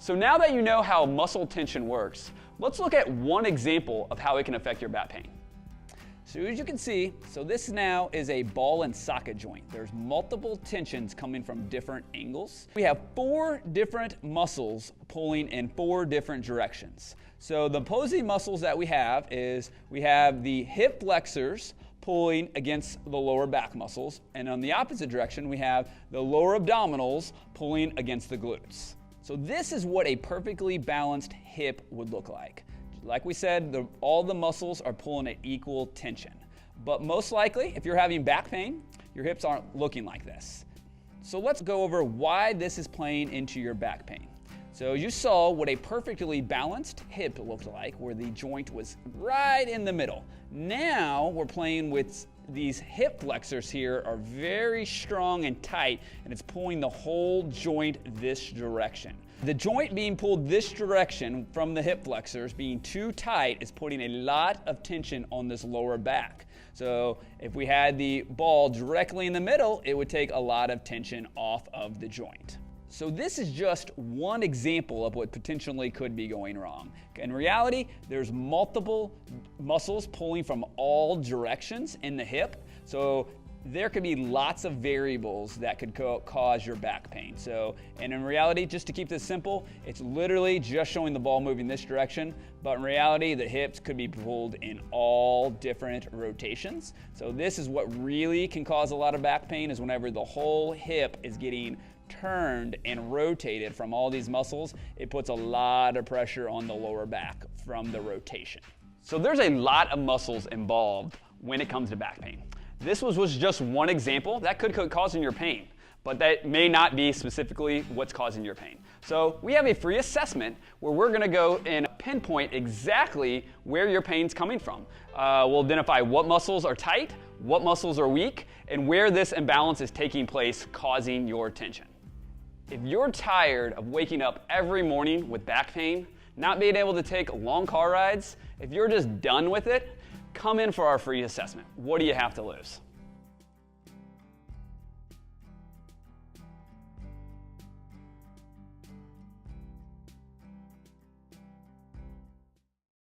So now that you know how muscle tension works, let's look at one example of how it can affect your back pain. So as you can see, this now is a ball and socket joint. There's multiple tensions coming from different angles. We have 4 different muscles pulling in 4 different directions. So the opposing muscles that we have is we have the hip flexors pulling against the lower back muscles, and on the opposite direction we have the lower abdominals pulling against the glutes. So this is what a perfectly balanced hip would look like. Like we said, all the muscles are pulling at equal tension. But most likely, if you're having back pain, your hips aren't looking like this. So let's go over why this is playing into your back pain. So you saw what a perfectly balanced hip looked like, where the joint was right in the middle. Now we're playing with these hip flexors here are very strong and tight, and it's pulling the whole joint this direction. The joint being pulled this direction from the hip flexors being too tight is putting a lot of tension on this lower back. So if we had the ball directly in the middle, it would take a lot of tension off of the joint. So this is just one example of what potentially could be going wrong. In reality, there's multiple muscles pulling from all directions in the hip. So there could be lots of variables that could cause your back pain. And in reality, just to keep this simple, it's literally just showing the ball moving this direction, but in reality, the hips could be pulled in all different rotations. So this is what really can cause a lot of back pain, is whenever the whole hip is getting turned and rotated from all these muscles. It puts a lot of pressure on the lower back from the rotation. So there's a lot of muscles involved when it comes to back pain. This was just one example that could cause your pain, but that may not be specifically what's causing your pain. So we have a free assessment where we're going to go and pinpoint exactly where your pain's coming from. We'll identify what muscles are tight, what muscles are weak, and where this imbalance is taking place causing your tension. If you're tired of waking up every morning with back pain, not being able to take long car rides, if you're just done with it, come in for our free assessment. What do you have to lose?